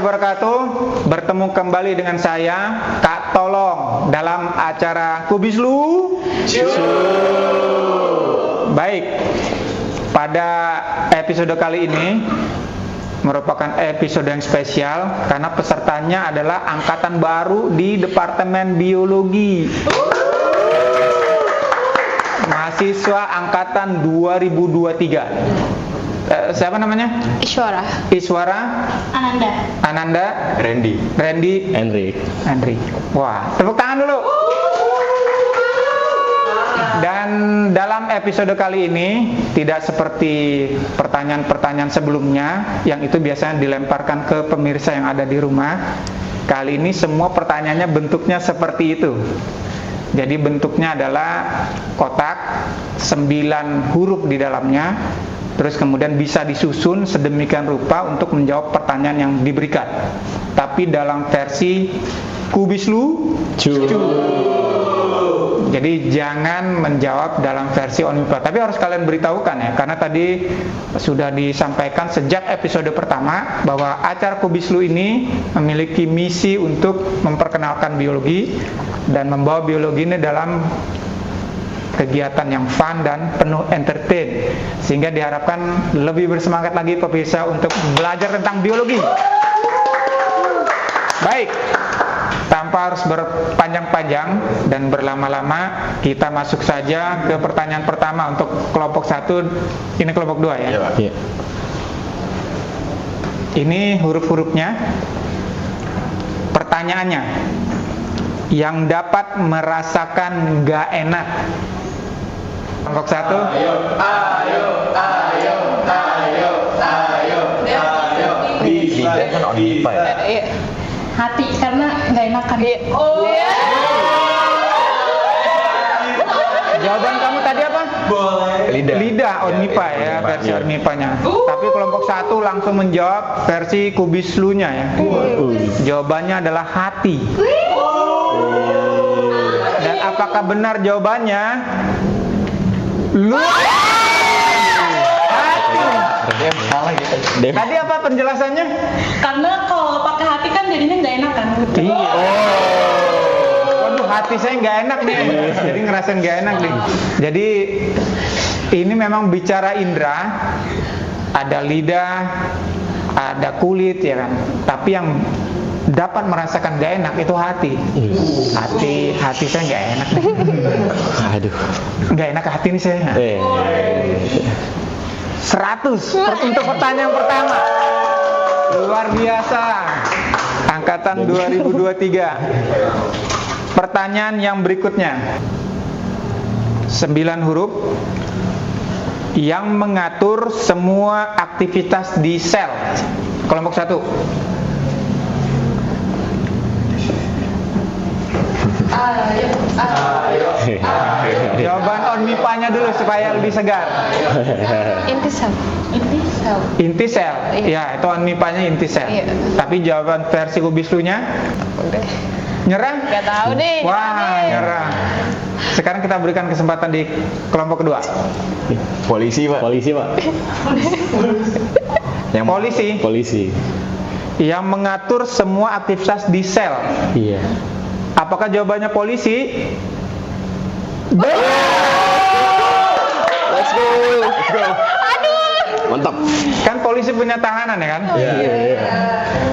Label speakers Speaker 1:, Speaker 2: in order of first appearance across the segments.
Speaker 1: wabarakatuh. Bertemu kembali dengan saya, Kak Tolong, dalam acara Kubislu. Baik, pada episode kali ini merupakan episode yang spesial karena pesertanya adalah angkatan baru di Departemen Biologi. Mahasiswa angkatan 2023. Siapa namanya? Iswara. Ananda. Randy. Henry. Wah, tepuk tangan dulu. Dan dalam episode kali ini tidak seperti pertanyaan-pertanyaan sebelumnya yang itu biasanya dilemparkan ke pemirsa yang ada di rumah. Kali ini semua pertanyaannya bentuknya seperti itu. Jadi bentuknya adalah kotak 9 huruf di dalamnya. Terus kemudian bisa disusun sedemikian rupa untuk menjawab pertanyaan yang diberikan. Tapi dalam versi Kubislu. Jadi jangan menjawab dalam versi Onmipa. Tapi harus kalian beritahukan ya, karena tadi sudah disampaikan sejak episode pertama bahwa acara Kubislu ini memiliki misi untuk memperkenalkan biologi dan membawa biologi ini dalam kegiatan yang fun dan penuh entertain, sehingga diharapkan lebih bersemangat lagi pemirsa untuk belajar tentang biologi. Baik, tanpa harus berpanjang-panjang dan berlama-lama, kita masuk saja ke pertanyaan pertama untuk kelompok 1. Ini kelompok 2 ya? Iya. Ini huruf-hurufnya. Pertanyaannya, yang dapat merasakan gak enak. Kelompok 1. Ayo. Bisa kan Onmipa ya?
Speaker 2: Hati, karena gak enakan. Oh iya.
Speaker 1: Jawaban kamu tadi apa? Lidah Onmipa ya, versi Onmipanya. Tapi kelompok 1 langsung menjawab versi Kubislunya ya. Jawabannya adalah hati. Dan apakah benar jawabannya? Tadi apa penjelasannya?
Speaker 2: Karena kalau pakai hati kan jadinya nggak enak kan?
Speaker 1: Iya. Waduh, hati saya nggak enak nih. Jadi ngerasain nggak enak nih. Jadi ini memang bicara indera. Ada lidah, ada kulit ya kan. Tapi yang dapat merasakan gak enak itu hati. Hati saya gak enak. Aduh, gak enak hati nih saya. 100 untuk pertanyaan pertama. Luar biasa. Angkatan 2023. Pertanyaan yang berikutnya. 9 huruf yang mengatur semua aktivitas di sel. Kelompok 1. Ayo. Jawaban Onmipanya dulu supaya lebih segar. Inti sel. Ya, itu Onmipanya inti sel. Tapi jawaban versi Kubislunya? Nyerah?
Speaker 2: Gak tahu deh.
Speaker 1: Wah, nyerah. Sekarang kita berikan kesempatan di kelompok kedua.
Speaker 3: Polisi, Pak.
Speaker 1: Yang polisi. Yang mengatur semua aktivitas di sel.
Speaker 3: Iya.
Speaker 1: Apakah jawabannya polisi?
Speaker 3: Let's go. Mantap.
Speaker 1: Kan polisi punya tahanan ya kan?
Speaker 3: Iya.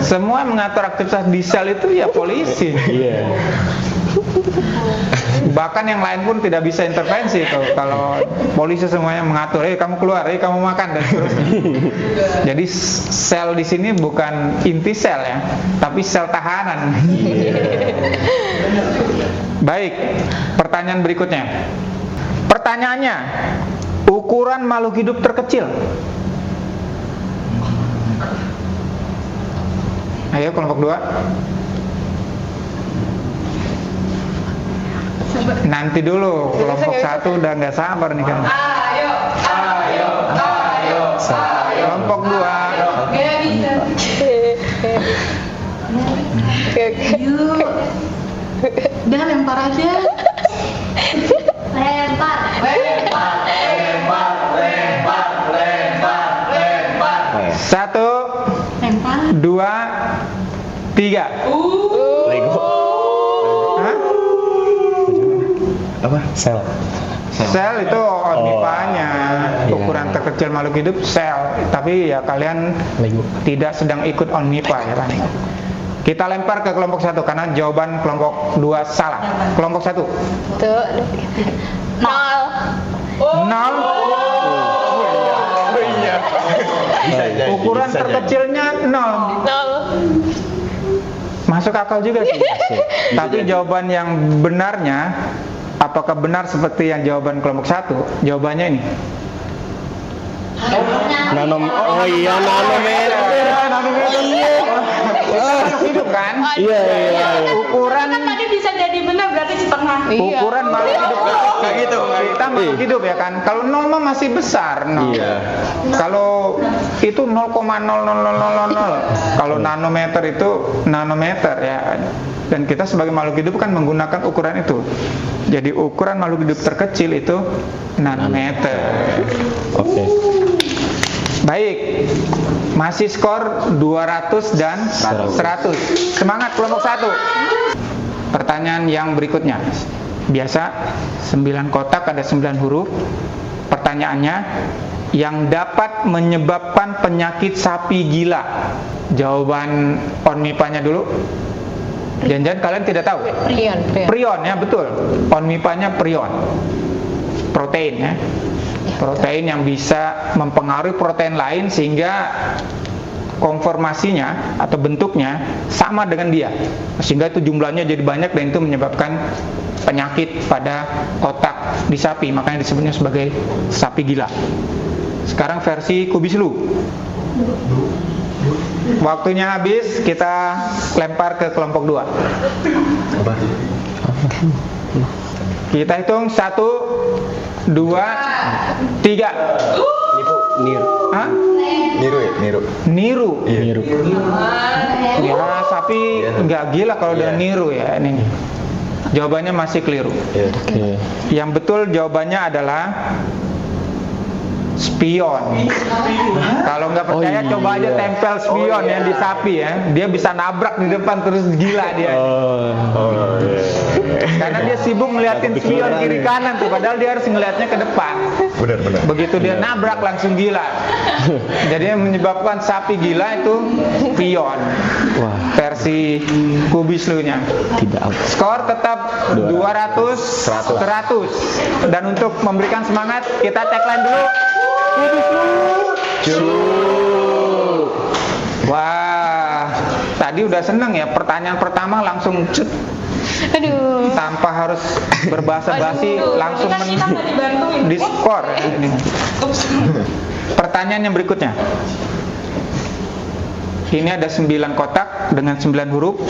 Speaker 1: Semua mengatur aktivitas di sel itu ya polisi.
Speaker 3: Iya.
Speaker 1: Bahkan yang lain pun tidak bisa intervensi tuh. Kalau polisi semuanya mengatur, kamu keluar, kamu makan dan seterusnya. Jadi sel di sini bukan inti sel ya, tapi sel tahanan. Baik, pertanyaan berikutnya. Pertanyaannya, ukuran makhluk hidup terkecil. Ayo kelompok 2. Nanti dulu, kelompok 1 udah nggak sabar nih kan. Ayo. Kelompok 2.
Speaker 2: Yuk. Udah lempar aja. Lempar.
Speaker 1: 1, 2, Iya.
Speaker 3: Lego.
Speaker 1: Hah?
Speaker 3: Apa? Sel.
Speaker 1: Sel itu omnivanya,
Speaker 3: Iya.
Speaker 1: ukuran terkecil makhluk hidup sel. Tapi ya kalian
Speaker 3: Lego.
Speaker 1: tidak sedang ikut omniva ya kan. Kita lempar ke kelompok 1 karena jawaban kelompok 2 salah. Kelompok 1.
Speaker 2: Tuh. 0.
Speaker 1: 0.
Speaker 3: Oh iya.
Speaker 1: Ukuran terkecilnya 0.
Speaker 2: 0.
Speaker 1: Masuk akal juga sih. Tapi jawaban yang benarnya, apakah benar seperti yang jawaban kelompok 1? Jawabannya ini.
Speaker 3: Oh iya, nanometer.
Speaker 1: Makhluk hidup kan?
Speaker 3: Iya.
Speaker 1: Ukuran
Speaker 2: Kan tadi bisa jadi benar berarti setengah.
Speaker 1: ukuran makhluk hidup kayak gitu. Kita makhluk hidup ya kan. Kalau 0 mah masih besar. 0.
Speaker 3: Iya.
Speaker 1: Kalau itu 0,00000. Kalau nanometer itu nanometer ya. Dan kita sebagai makhluk hidup kan menggunakan ukuran itu. Jadi ukuran makhluk hidup terkecil itu nanometer.
Speaker 3: Oke.
Speaker 1: Baik. Masih skor 200 dan 100. Semangat kelompok 1. Pertanyaan yang berikutnya. Biasa 9 kotak ada 9 huruf. Pertanyaannya, yang dapat menyebabkan penyakit sapi gila. Jawaban onmipanya dulu. Jangan-jangan kalian tidak tahu. Prion ya, betul. Onmipanya prion. Protein ya. Protein yang bisa mempengaruhi protein lain sehingga konformasinya atau bentuknya sama dengan dia, sehingga itu jumlahnya jadi banyak dan itu menyebabkan penyakit pada otak di sapi, makanya disebutnya sebagai sapi gila. Sekarang versi Kubislu. Waktunya habis, kita lempar ke kelompok 2.
Speaker 3: Apa?
Speaker 1: Kita hitung 1, 2, 3.
Speaker 3: Niru.
Speaker 1: Hah?
Speaker 3: Niru ya? Niru.
Speaker 1: Niru.
Speaker 3: Niru.
Speaker 1: Ya, sapi nggak gila kalau udah niru ya ini. Jawabannya masih keliru.
Speaker 3: Oke.
Speaker 1: Yang betul jawabannya adalah spion. Kalau nggak percaya coba aja tempel spion yang di sapi ya. Dia bisa nabrak di depan terus gila dia.
Speaker 3: Oh iya.
Speaker 1: Karena dia sibuk ngeliatin spion kiri kanan tuh, padahal dia harus ngeliatnya ke depan.
Speaker 3: Benar.
Speaker 1: Begitu dia nabrak langsung gila. Jadi yang menyebabkan sapi gila itu spion.
Speaker 3: Wah.
Speaker 1: Versi Kubislunya.
Speaker 3: Tidak out.
Speaker 1: Skor tetap 200 100. Dan untuk memberikan semangat, kita tagline dulu. Wah, tadi udah seneng ya. Pertanyaan pertama langsung cut.
Speaker 2: Aduh.
Speaker 1: Tanpa harus berbahasa basi, langsung di skor ya, ini. Pertanyaan yang berikutnya. Ini ada 9 kotak dengan 9 huruf.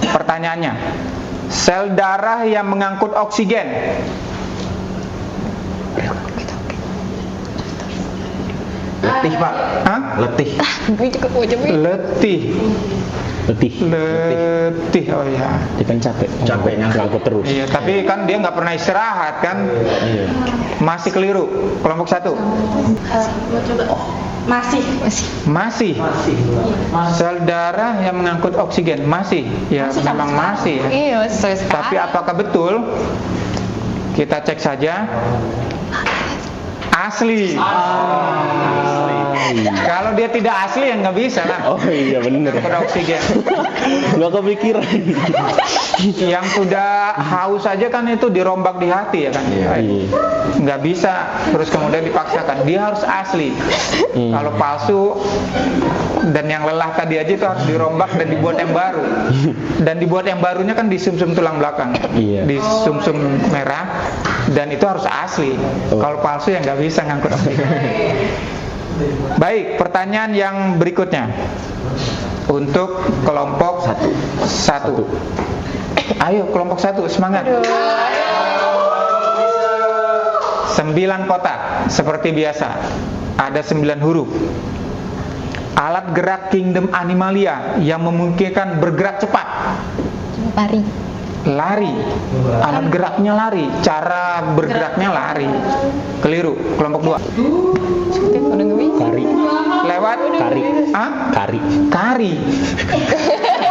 Speaker 1: Pertanyaannya, sel darah yang mengangkut oksigen.
Speaker 3: Letih, Pak.
Speaker 1: Hah?
Speaker 3: Letih.
Speaker 1: Letih. Oh ya.
Speaker 3: Dia kan capek ngangkut terus.
Speaker 1: Iya, tapi kan dia nggak pernah istirahat kan.
Speaker 3: Iya.
Speaker 1: Masih keliru. Kelompok 1. Masih. Sel darah yang mengangkut oksigen masih. Ya, memang masih. Ya.
Speaker 2: Iya, masih sekali.
Speaker 1: Tapi apakah betul? Kita cek saja. Asli. Kalau dia tidak asli ya nggak bisa lah.
Speaker 3: Oh iya benar.
Speaker 1: Mengangkut oksigen.
Speaker 3: Nggak kepikiran.
Speaker 1: Yang sudah haus saja kan itu dirombak di hati ya kan.
Speaker 3: Iya.
Speaker 1: Nggak bisa terus kemudian dipaksakan. Dia harus asli. Kalau palsu dan yang lelah tadi aja itu harus dirombak dan dibuat yang baru. Dan dibuat yang barunya kan di sumsum tulang belakang.
Speaker 3: Iya.
Speaker 1: Di sumsum merah. Dan itu harus asli. Kalau palsu ya nggak bisa ngangkut oksigen. Baik, pertanyaan yang berikutnya untuk kelompok 1. Ayo kelompok 1 semangat. 9 kotak seperti biasa. Ada 9 huruf. Alat gerak kingdom animalia yang memungkinkan bergerak cepat. Lari. Alat geraknya lari. Cara bergeraknya lari. Keliru. Kelompok 2.
Speaker 3: Kari.
Speaker 1: Lewat
Speaker 3: Kari.
Speaker 1: Hah?
Speaker 3: Kari.
Speaker 1: Kari.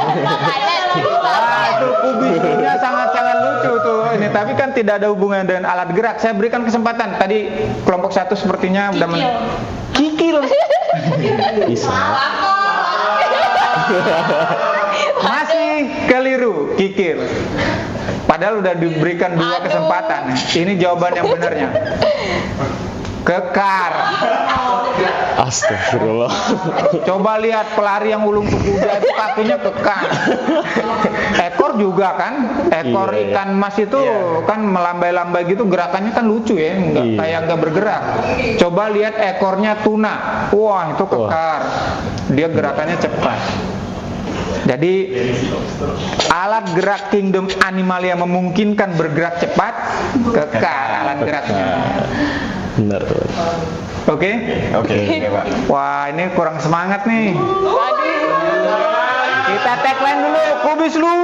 Speaker 1: Wah, itu kubisnya sangat-sangat lucu tuh ini. Tapi kan tidak ada hubungan dengan alat gerak. Saya berikan kesempatan. Tadi kelompok 1 sepertinya udah kikil.
Speaker 3: Bisa.
Speaker 1: Masih keliru, kikil. Padahal udah diberikan 2 kesempatan. Ini jawaban yang benarnya. Kekar.
Speaker 3: Astagfirullah.
Speaker 1: Coba lihat pelari yang ulung ke kuda itu kakinya kekar. Ekor juga kan, ekor
Speaker 3: Iya, iya.
Speaker 1: ikan mas itu kan melambai-lambai gitu, gerakannya kan lucu ya, kayak nggak bergerak. Coba lihat ekornya tuna, wah itu kekar, dia gerakannya cepat. Jadi alat gerak kingdom animalia memungkinkan bergerak cepat, kekar alat geraknya.
Speaker 3: Benar.
Speaker 1: Oke?
Speaker 4: Oke, Pak.
Speaker 1: Wah, ini kurang semangat nih. Kita tagline dulu, kubis lu.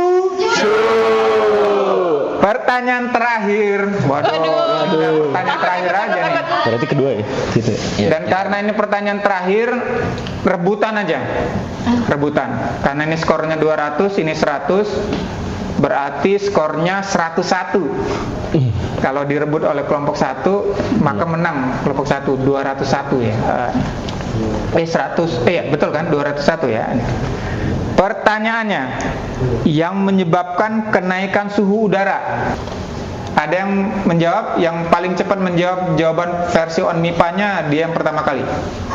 Speaker 1: Pertanyaan terakhir. Waduh. Pertanyaan terakhir aja nih.
Speaker 3: Berarti kedua ya? Gitu ya?
Speaker 1: Dan karena ini pertanyaan terakhir, rebutan aja. Rebutan. Karena ini skornya 200, ini 100. Berarti skornya 101. Kalau direbut oleh kelompok 1, maka menang kelompok 1, 201 ya. 100, ya betul kan, 201 ya. Pertanyaannya, yang menyebabkan kenaikan suhu udara. Ada yang menjawab, yang paling cepat menjawab jawaban versi ONMIPA-nya dia yang pertama kali.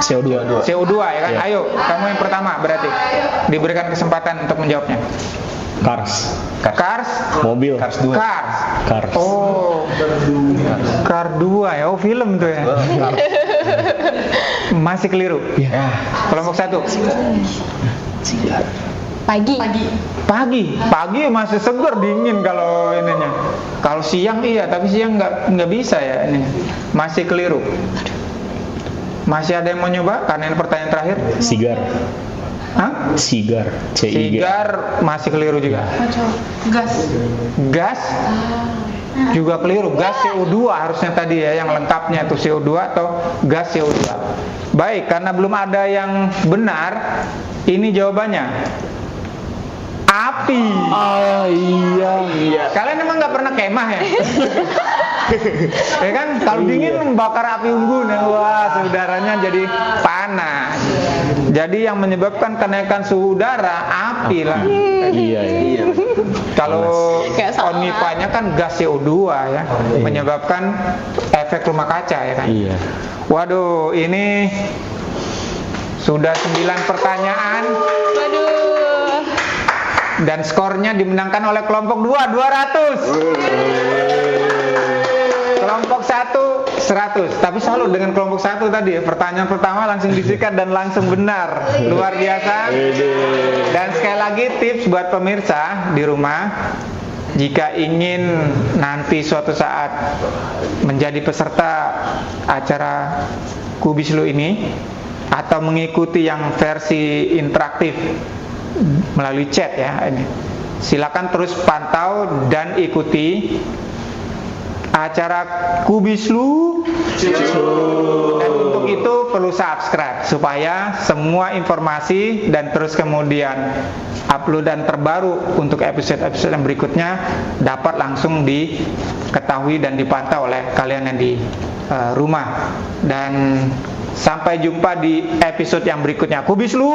Speaker 3: CO2.
Speaker 1: CO2 ya kan?
Speaker 3: Ya.
Speaker 1: Ayo, kamu yang pertama berarti. Diberikan kesempatan untuk menjawabnya.
Speaker 3: Cars.
Speaker 1: Cars,
Speaker 3: Mobil.
Speaker 4: Cars 2.
Speaker 1: Cars. Oh, Cars 2 ya, oh film tuh ya. Masih keliru.
Speaker 3: Ya.
Speaker 1: Kelompok 1. Pagi masih segar, dingin kalau ininya. Kalau siang iya, tapi siang nggak bisa ya ini. Masih keliru. Masih ada yang mau nyoba? Karena ini pertanyaan terakhir.
Speaker 3: Sigar.
Speaker 1: Hah?
Speaker 3: Sigar. CIG.
Speaker 1: Sigar masih keliru juga. Gas juga keliru. Gas CO2 harusnya tadi ya, yang lengkapnya itu CO2 atau gas CO2. Baik, karena belum ada yang benar, ini jawabannya. Api.
Speaker 3: Ah iya.
Speaker 1: Kalian emang nggak pernah kemah ya? Ya kan, kalau dingin membakar api unggun ya, wah saudaranya jadi panas. Jadi yang menyebabkan kenaikan suhu udara api lah.
Speaker 3: Iya.
Speaker 1: Kalau
Speaker 2: Kayak sama.
Speaker 1: ONMIPA-nya kan gas CO2 ya, menyebabkan efek rumah kaca ya kan.
Speaker 3: Iya.
Speaker 1: Waduh, ini sudah 9 pertanyaan. Dan skornya dimenangkan oleh kelompok 2, 200. Kelompok 1, 100. Tapi selalu dengan kelompok 1 tadi, pertanyaan pertama langsung disikat dan langsung benar. Luar biasa. Dan sekali lagi tips buat pemirsa di rumah, jika ingin nanti suatu saat menjadi peserta acara Kubis Lu ini, atau mengikuti yang versi interaktif melalui chat ya ini, silakan terus pantau dan ikuti acara Kubis Lu. Dan untuk itu perlu subscribe supaya semua informasi dan terus kemudian uploadan terbaru untuk episode-episode yang berikutnya dapat langsung diketahui dan dipantau oleh kalian yang di rumah. Dan sampai jumpa di episode yang berikutnya. Kubis Lu.